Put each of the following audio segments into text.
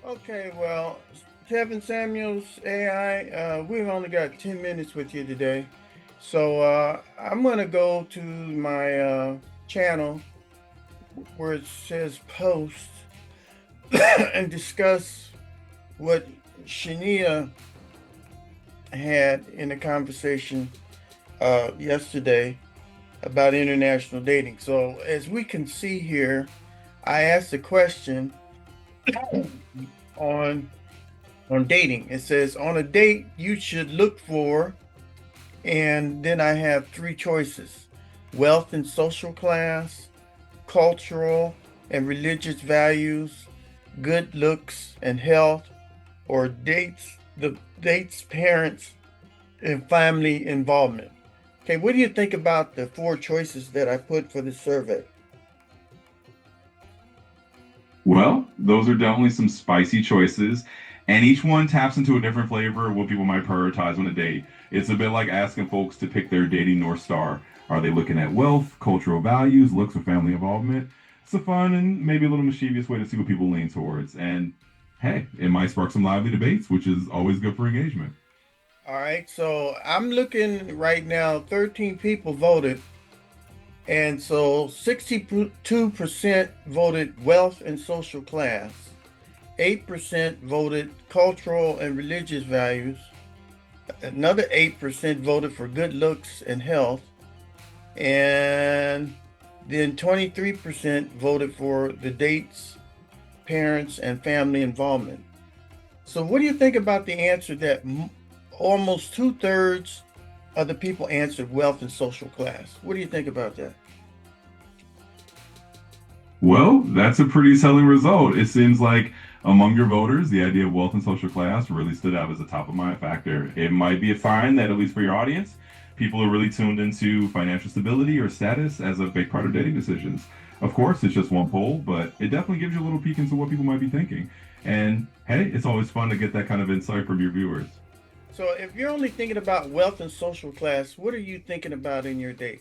Okay, well, Kevin Samuels, AI, we've only got 10 minutes with you today. So I'm going to go to my channel where it says post and discuss what Shania had in a conversation yesterday about international dating. So as we can see here, I asked a question on dating. It says on a date you should look for, and then I have three choices: wealth and social class, cultural and religious values, good looks and health, or dates parents and family involvement. Okay, what do you think about the four choices that I put for the survey? Well, those are definitely some spicy choices, and each one taps into a different flavor of what people might prioritize on a date. It's a bit like asking folks to pick their dating North Star. Are they looking at wealth, cultural values, looks, or family involvement? It's a fun and maybe a little mischievous way to see what people lean towards. And hey, it might spark some lively debates, which is always good for engagement. All right, so I'm looking right now, 13 people voted. And so 62% voted wealth and social class, 8% voted cultural and religious values, another 8% voted for good looks and health, and then 23% voted for the dates, parents, and family involvement. So, what do you think about the answer that almost two-thirds of the people answered wealth and social class? What do you think about that? Well, that's a pretty telling result. It seems like among your voters, the idea of wealth and social class really stood out as a top of mind factor. It might be a sign that, at least for your audience, people are really tuned into financial stability or status as a big part of dating decisions. Of course, it's just one poll, but it definitely gives you a little peek into what people might be thinking. And hey, it's always fun to get that kind of insight from your viewers. So, if you're only thinking about wealth and social class, what are you thinking about in your date?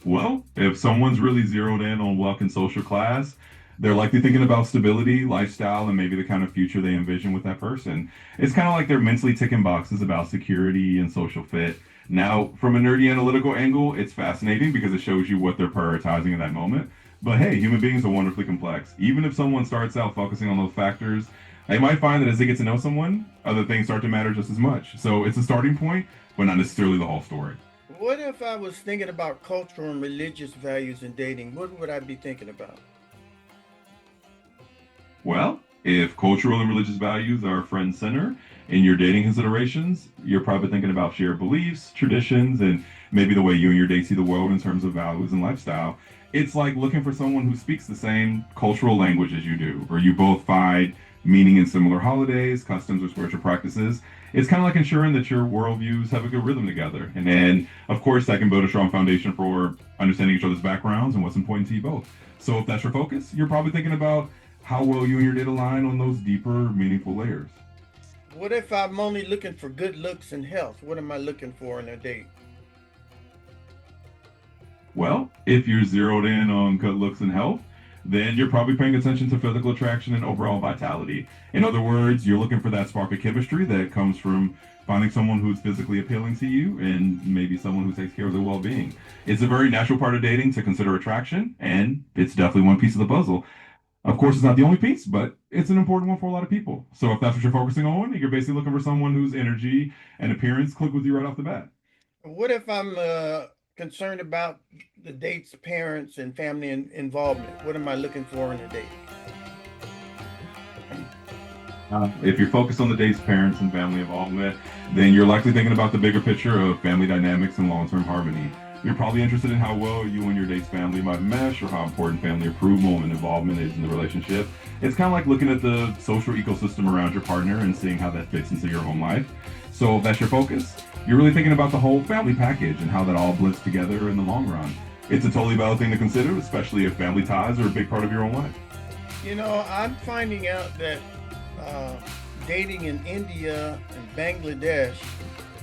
Well, if someone's really zeroed in on wealth and social class, they're likely thinking about stability, lifestyle, and maybe the kind of future they envision with that person. It's kind of like they're mentally ticking boxes about security and social fit. Now, from a nerdy analytical angle, it's fascinating because it shows you what they're prioritizing in that moment. But hey, human beings are wonderfully complex. Even if someone starts out focusing on those factors, they might find that as they get to know someone, other things start to matter just as much. So it's a starting point, but not necessarily the whole story. What if I was thinking about cultural and religious values in dating? What would I be thinking about? Well, if cultural and religious values are front and center in your dating considerations, you're probably thinking about shared beliefs, traditions, and maybe the way you and your date see the world in terms of values and lifestyle. It's like looking for someone who speaks the same cultural language as you do, or you both find meaning in similar holidays, customs, or spiritual practices. It's kind of like ensuring that your worldviews have a good rhythm together. And then, of course, that can build a strong foundation for understanding each other's backgrounds and what's important to you both. So if that's your focus, you're probably thinking about how well you and your data align on those deeper, meaningful layers. What if I'm only looking for good looks and health? What am I looking for in a date? Well, if you're zeroed in on good looks and health, then you're probably paying attention to physical attraction and overall vitality. In other words, you're looking for that spark of chemistry that comes from finding someone who's physically appealing to you and maybe someone who takes care of their well being. It's a very natural part of dating to consider attraction, and it's definitely one piece of the puzzle. Of course, it's not the only piece, but it's an important one for a lot of people. So if that's what you're focusing on, you're basically looking for someone whose energy and appearance click with you right off the bat. What if I'm concerned about the date's parents and family involvement? What am I looking for in a date? If you're focused on the date's parents and family involvement, then you're likely thinking about the bigger picture of family dynamics and long-term harmony. You're probably interested in how well you and your date's family might mesh or how important family approval and involvement is in the relationship. It's kind of like looking at the social ecosystem around your partner and seeing how that fits into your home life. So if that's your focus, you're really thinking about the whole family package and how that all blends together in the long run. It's a totally valid thing to consider, especially if family ties are a big part of your own life. I'm finding out that uh, dating in India and Bangladesh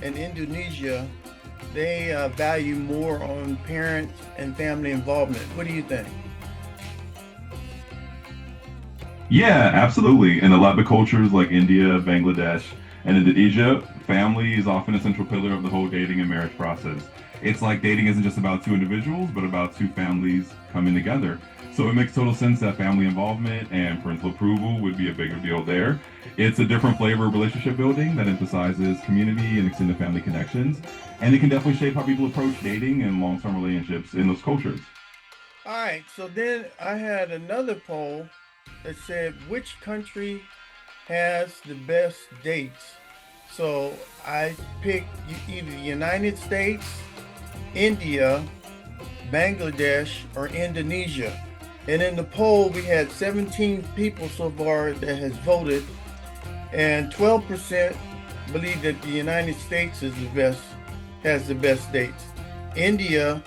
and Indonesia, they value more on parents and family involvement. What do you think? Yeah, absolutely. In a lot of cultures like India, Bangladesh, and Indonesia, family is often a central pillar of the whole dating and marriage process. It's like dating isn't just about two individuals, but about two families coming together. So it makes total sense that family involvement and parental approval would be a bigger deal there. It's a different flavor of relationship building that emphasizes community and extended family connections. And it can definitely shape how people approach dating and long term relationships in those cultures. All right, so then I had another poll that said which country has the best dates. So I picked either the United States, India, Bangladesh, or Indonesia. And in the poll, we had 17 people so far that has voted, and 12% believe that the United States is the best, has the best dates. India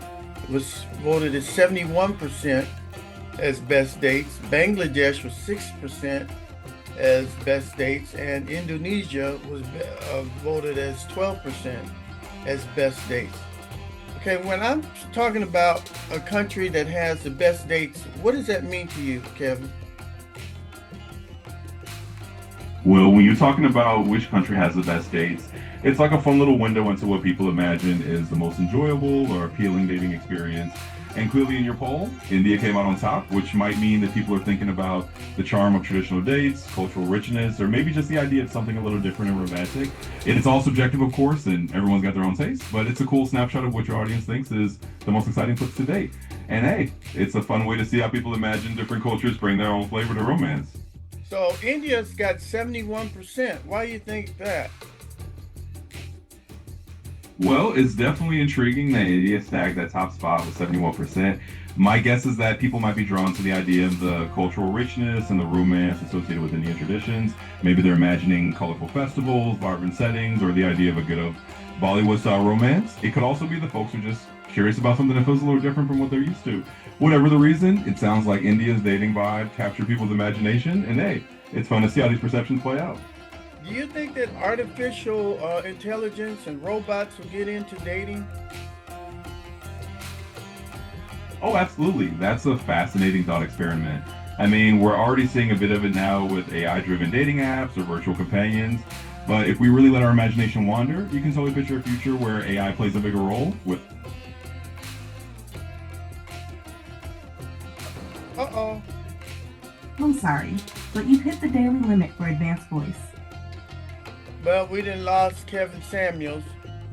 was voted as 71% as best dates. Bangladesh was 6% as best dates, and Indonesia was voted as 12% as best dates. Okay, when I'm talking about a country that has the best dates, what does that mean to you, Kevin? Well, when you're talking about which country has the best dates, it's like a fun little window into what people imagine is the most enjoyable or appealing dating experience. And clearly, in your poll, India came out on top, which might mean that people are thinking about the charm of traditional dates, cultural richness, or maybe just the idea of something a little different and romantic. It's all subjective, of course, and everyone's got their own taste, but it's a cool snapshot of what your audience thinks is the most exciting place to date. And hey, it's a fun way to see how people imagine different cultures bring their own flavor to romance. So India's got 71%. Why do you think that? Well, it's definitely intriguing that India snagged that top spot with 71%. My guess is that people might be drawn to the idea of the cultural richness and the romance associated with Indian traditions. Maybe they're imagining colorful festivals, vibrant settings, or the idea of a good of Bollywood style romance. It could also be the folks who are just curious about something that feels a little different from what they're used to. Whatever the reason, it sounds like India's dating vibe captured people's imagination, and hey, it's fun to see how these perceptions play out. Do you think that artificial intelligence and robots will get into dating? Oh, absolutely. That's a fascinating thought experiment. I mean, we're already seeing a bit of it now with AI driven dating apps or virtual companions. But if we really let our imagination wander, you can totally picture a future where AI plays a bigger role with. Uh-oh. I'm sorry, but you've hit the daily limit for advanced voice. Well, we didn't lost Kevin Samuels,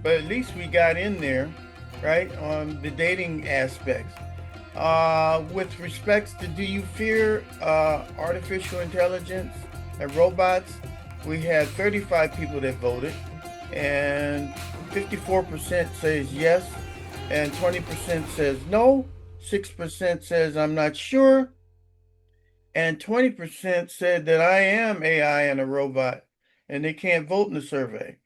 but at least we got in there, right, on the dating aspects. With respects to do you fear artificial intelligence and robots, we had 35 people that voted, and 54% says yes, and 20% says no, 6% says I'm not sure, and 20% said that I am AI and a robot, and they can't vote in the survey.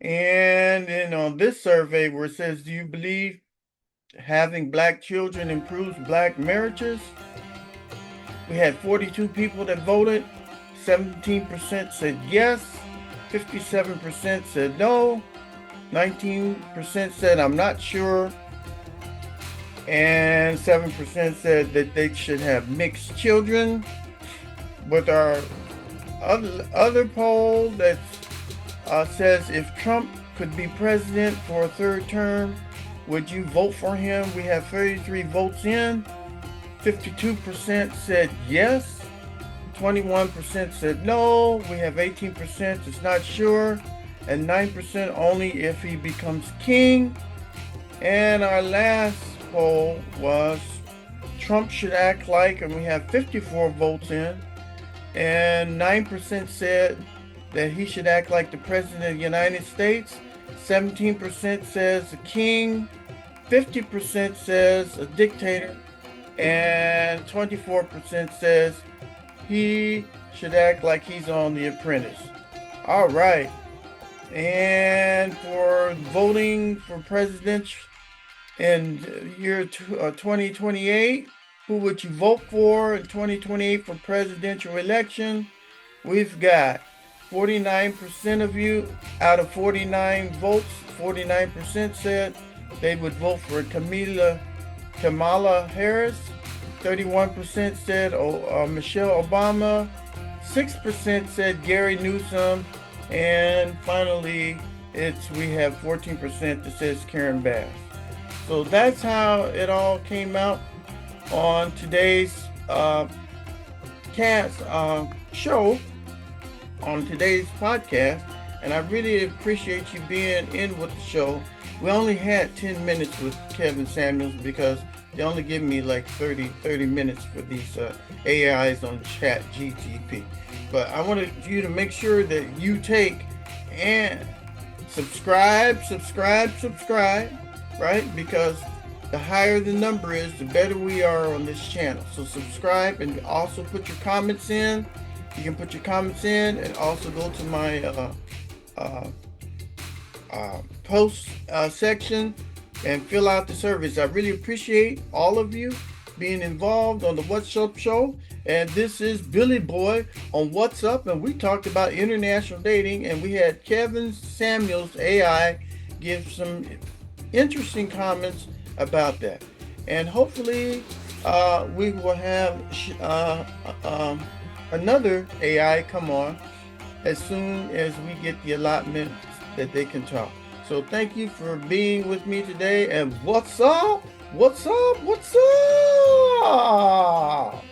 And then on this survey where it says, do you believe having black children improves black marriages? We had 42 people that voted. 17% said yes. 57% said no. 19% said I'm not sure. And 7% said that they should have mixed children. With our other poll that says if Trump could be president for a third term, would you vote for him? We have 33 votes in. 52% said yes. 21% said no. We have 18% is not sure. And 9% only if he becomes king. And our last poll was Trump should act like, and we have 54 votes in. And 9% said that he should act like the President of the United States. 17% says a king. 50% says a dictator. And 24% says he should act like he's on The Apprentice. All right. And for voting for president in year 2028, who would you vote for in 2028 for presidential election? We've got 49% of you out of 49 votes, 49% said they would vote for Kamala Harris. 31% said Michelle Obama, 6% said Gary Newsom, and finally we have 14% that says Karen Bass. So that's how it all came out on today's show, on today's podcast, and I really appreciate you being in with the show. We only had 10 minutes with Kevin Samuels because they only give me like 30 minutes for these AIs on Chat GTP. But I wanted you to make sure that you take and subscribe, right? Because the higher the number is, the better we are on this channel. So subscribe and also put your comments in. You can put your comments in and also go to my post section and fill out the surveys. I really appreciate all of you being involved on the What's Up show. And this is Billy Boy on What's Up, and we talked about international dating, and we had Kevin Samuels AI give some interesting comments about that. And hopefully we will have another AI come on as soon as we get the allotment that they can talk. So thank you for being with me today, and what's up? What's up? What's up?